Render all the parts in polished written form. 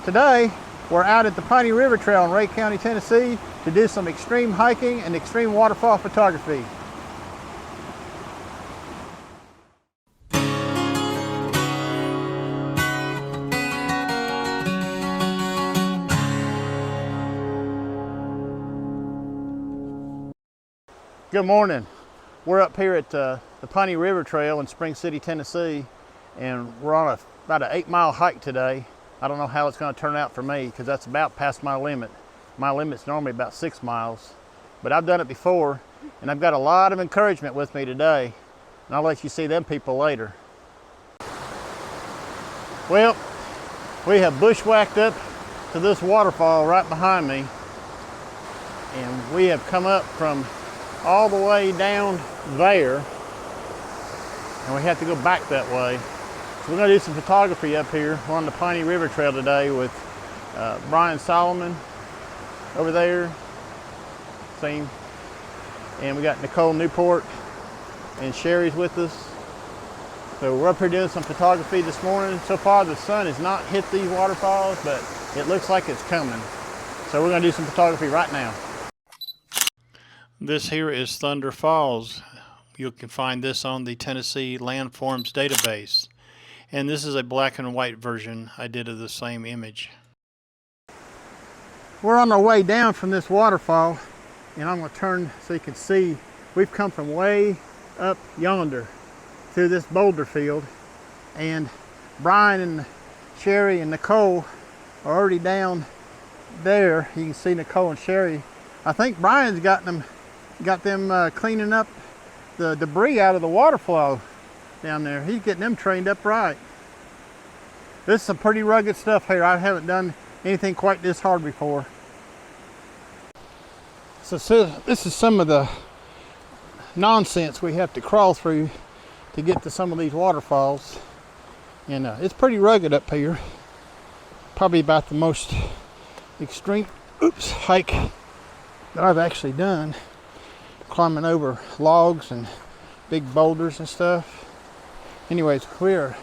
Today, we're out at the Piney River Trail in Rhea County, Tennessee to do some extreme hiking and extreme waterfall photography. Good morning. We're up here at the Piney River Trail in Spring City, Tennessee, and we're on about an 8-mile hike today. I don't know how it's going to turn out for me because that's about past my limit. My limit's normally about 6 miles, but I've done it before, and I've got a lot of encouragement with me today, and I'll let you see them people later. Well, we have bushwhacked up to this waterfall right behind me, and we have come up from all the way down there, and we have to go back that way. So we're going to do some photography up here. We're on the Piney River Trail today with Brian Solomon over there, same, and we got Nicole Newport and Sherry's with us. So we're up here doing some photography this morning. So far the sun has not hit these waterfalls, but it looks like it's coming. So we're going to do some photography right now. This here is Thunder Falls. You can find this on the Tennessee Landforms database. And this is a black and white version I did of the same image. We're on our way down from this waterfall, and I'm going to turn so you can see we've come from way up yonder through this boulder field, and Brian and Sherry and Nicole are already down there. You can see Nicole and Sherry. I think Brian's got them cleaning up the debris out of the water flow down there. He's getting them trained up right. This is some pretty rugged stuff here. I haven't done anything quite this hard before. So this is some of the nonsense we have to crawl through to get to some of these waterfalls. And it's pretty rugged up here. Probably about the most extreme hike that I've actually done. Climbing over logs and big boulders and stuff. Anyways, we are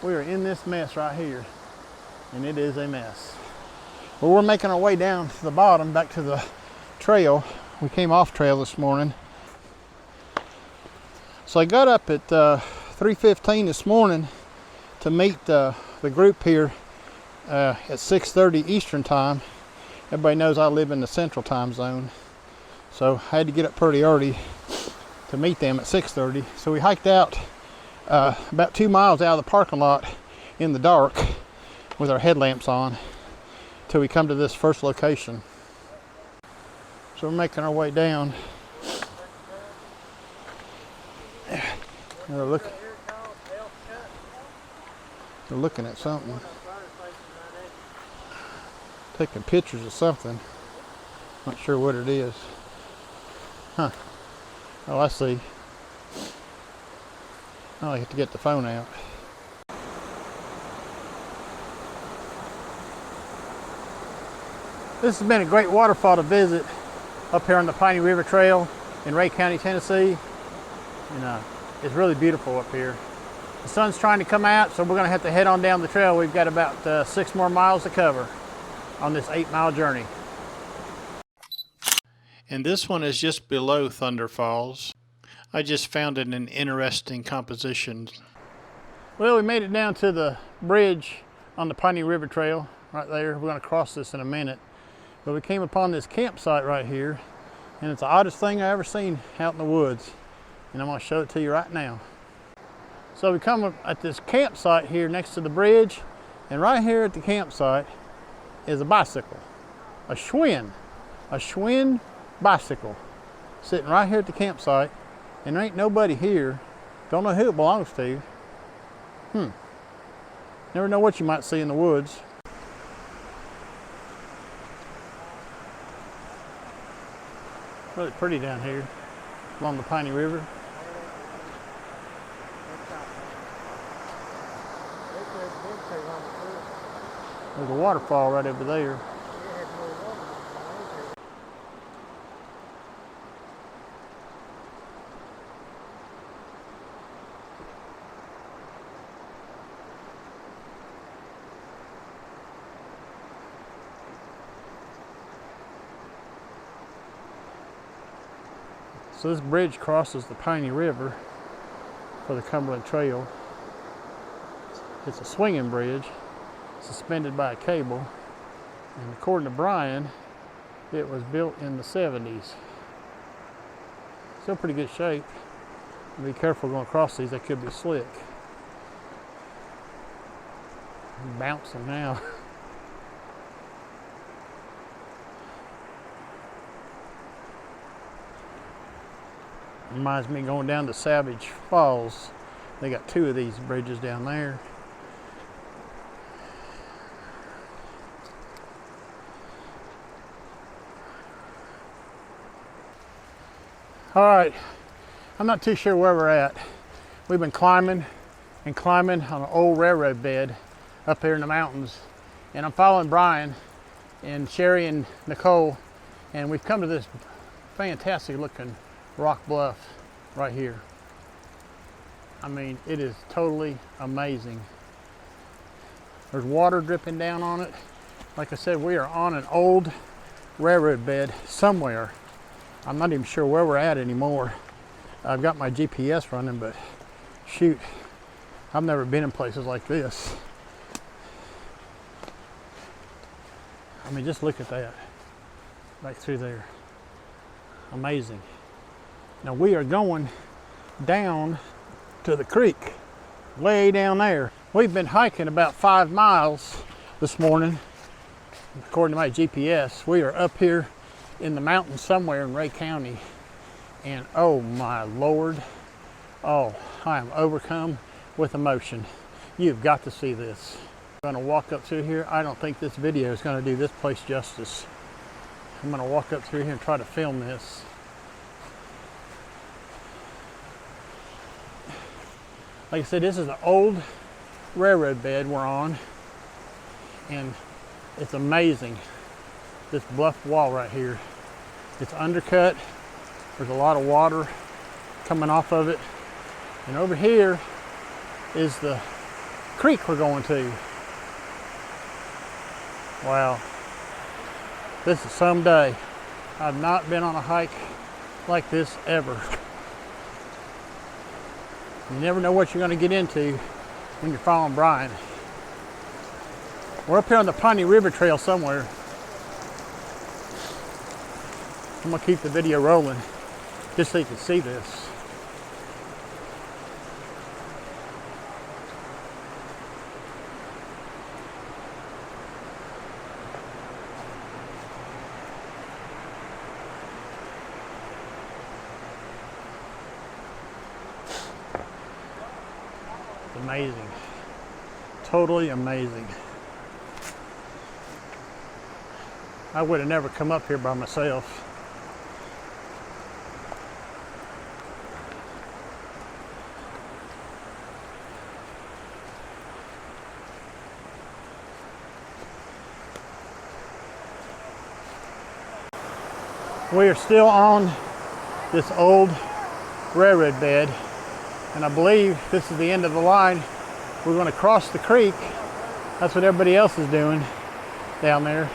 in this mess right here, and it is a mess. Well, we're making our way down to the bottom, back to the trail. We came off trail this morning. So I got up at 3:15 this morning to meet the group here at 6:30 Eastern time. Everybody knows I live in the Central Time Zone. So I had to get up pretty early to meet them at 6:30. So we hiked out about 2 miles out of the parking lot in the dark with our headlamps on till we come to this first location. So we're making our way down. They're looking at something. Taking pictures of something. Not sure what it is. Huh. Oh, I see. Oh, I have to get the phone out. This has been a great waterfall to visit up here on the Piney River Trail in Rhea County, Tennessee. And it's really beautiful up here. The sun's trying to come out, so we're going to have to head on down the trail. We've got about 6 more miles to cover on this 8-mile journey. And this one is just below Thunder Falls. I just found it an interesting composition. Well, we made it down to the bridge on the Piney River Trail right there. We're going to cross this in a minute. But we came upon this campsite right here, and it's the oddest thing I've ever seen out in the woods. And I'm going to show it to you right now. So we come at this campsite here next to the bridge, and right here at the campsite is a bicycle, a Schwinn bicycle sitting right here at the campsite, and there ain't nobody here. Don't know who it belongs to. Never know what you might see in the woods. Really pretty down here along the Piney River. There's a waterfall right over there. So this bridge crosses the Piney River for the Cumberland Trail. It's a swinging bridge suspended by a cable, and according to Brian, it was built in the 70s. Still pretty good shape. Be careful going across these, they could be slick. I'm bouncing now. Reminds me of going down to Savage Falls. They got two of these bridges down there. All right, I'm not too sure where we're at. We've been climbing and climbing on an old railroad bed up here in the mountains. And I'm following Brian and Sherry and Nicole, and we've come to this fantastic looking rock bluff right here. I mean, it is totally amazing. There's water dripping down on it. Like I said, we are on an old railroad bed somewhere. I'm not even sure where we're at anymore. I've got my GPS running, but shoot, I've never been in places like this. I mean, just look at that, right through there. Amazing. Now we are going down to the creek, way down there. We've been hiking about 5 miles this morning. According to my GPS, we are up here in the mountains somewhere in Ray County, and oh my Lord, oh, I am overcome with emotion. You've got to see this. I'm gonna walk up through here. I don't think this video is gonna do this place justice. I'm gonna walk up through here and try to film this. Like I said, this is an old railroad bed we're on, and it's amazing. This bluff wall right here, it's undercut. There's a lot of water coming off of it, and over here is the creek we're going to. Wow, this is some day. I've not been on a hike like this ever. You never know what you're going to get into when you're following Brian. We're up here on the Piney River Trail somewhere. I'm gonna keep the video rolling just so you can see this. It's amazing. Totally amazing. I would have never come up here by myself. We are still on this old railroad bed, and I believe this is the end of the line. We're going to cross the creek. That's what everybody else is doing down there,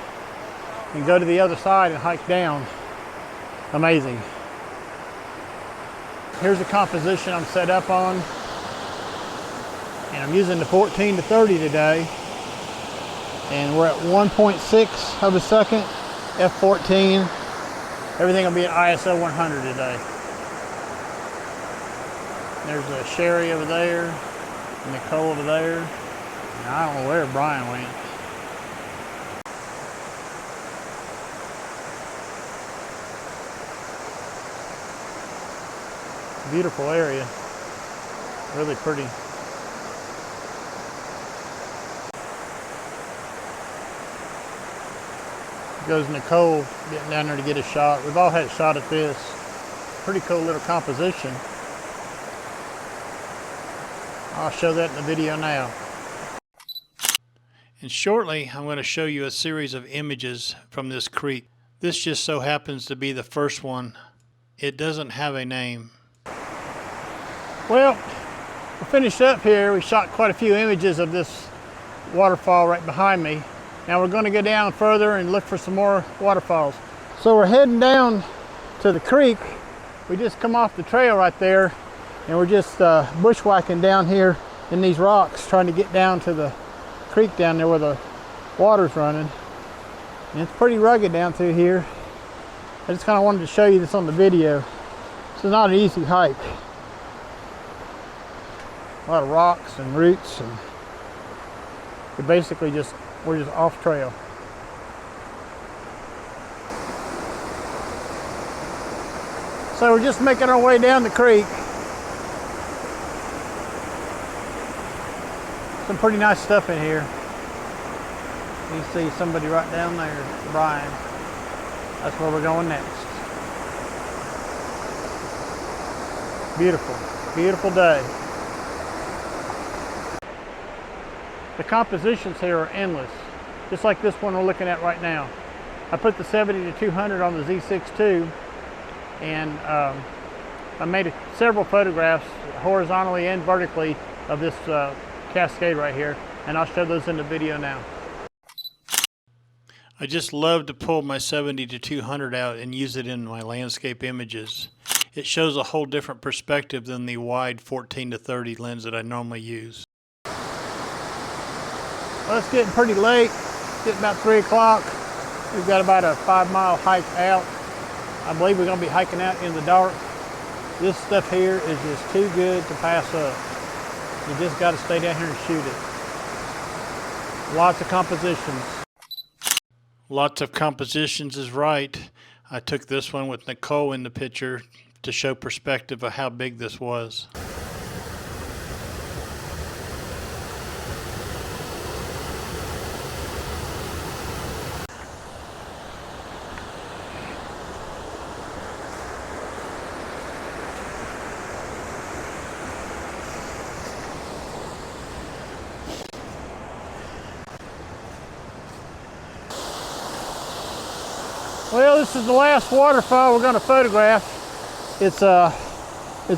and go to the other side and hike down. Amazing. Here's the composition I'm set up on, and I'm using the 14 to 30 today, and we're at 1.6 of a second, f14. Everything will be at ISO 100 today. There's a Sherry over there, Nicole over there, and I don't know where Brian went. Beautiful area, really pretty. Goes Nicole getting down there to get a shot. We've all had a shot at this. Pretty cool little composition. I'll show that in the video now. And shortly, I'm going to show you a series of images from this creek. This just so happens to be the first one. It doesn't have a name. Well, we finished up here. We shot quite a few images of this waterfall right behind me. Now we're going to go down further and look for some more waterfalls. So we're heading down to the creek We just come off the trail right there, and we're just bushwhacking down here in these rocks, trying to get down to the creek down there where the water's running. And it's pretty rugged down through here. I just kind of wanted to show you this on the video. This is not an easy hike. A lot of rocks and roots, and we're just off trail. So we're just making our way down the creek. Some pretty nice stuff in here. You see somebody right down there, Brian. That's where we're going next. Beautiful, beautiful day. The compositions here are endless, just like this one we're looking at right now. I put the 70 to 200 on the Z6 II, and I made several photographs horizontally and vertically of this cascade right here, and I'll show those in the video now. I just love to pull my 70 to 200 out and use it in my landscape images. It shows a whole different perspective than the wide 14 to 30 lens that I normally use. Well, it's getting pretty late. It's getting about 3 o'clock. We've got about a 5-mile hike out. I believe we're going to be hiking out in the dark. This stuff here is just too good to pass up. You just got to stay down here and shoot it. Lots of compositions. Lots of compositions is right. I took this one with Nicole in the picture to show perspective of how big this was. Well, this is the last waterfall we're going to photograph. It's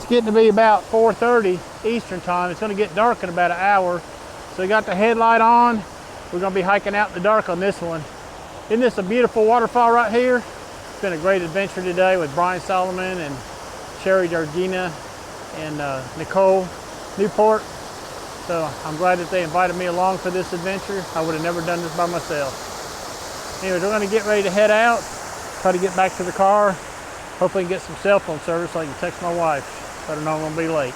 getting to be about 4:30 Eastern time. It's going to get dark in about an hour. So we got the headlight on. We're going to be hiking out in the dark on this one. Isn't this a beautiful waterfall right here? It's been a great adventure today with Brian Solomon and Sherry Georgina and Nicole Newport. So I'm glad that they invited me along for this adventure. I would have never done this by myself. Anyway, we're going to get ready to head out. Try to get back to the car. Hopefully get some cell phone service so I can text my wife. Let her know I'm going to be late.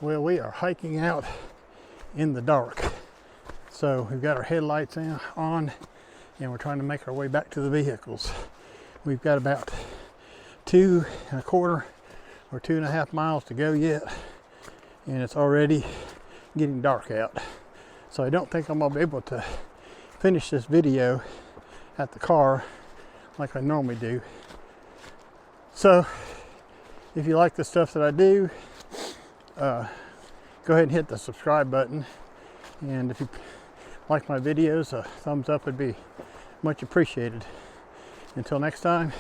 Well, we are hiking out in the dark. So we've got our headlights on and we're trying to make our way back to the vehicles. We've got about 2.25 or 2.5 miles to go yet, and it's already getting dark out. So I don't think I'm gonna be able to finish this video at the car like I normally do. So if you like the stuff that I do, go ahead and hit the subscribe button And if you like my videos, a thumbs up would be much appreciated. Until next time,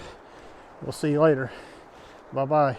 we'll see you later. Bye-bye.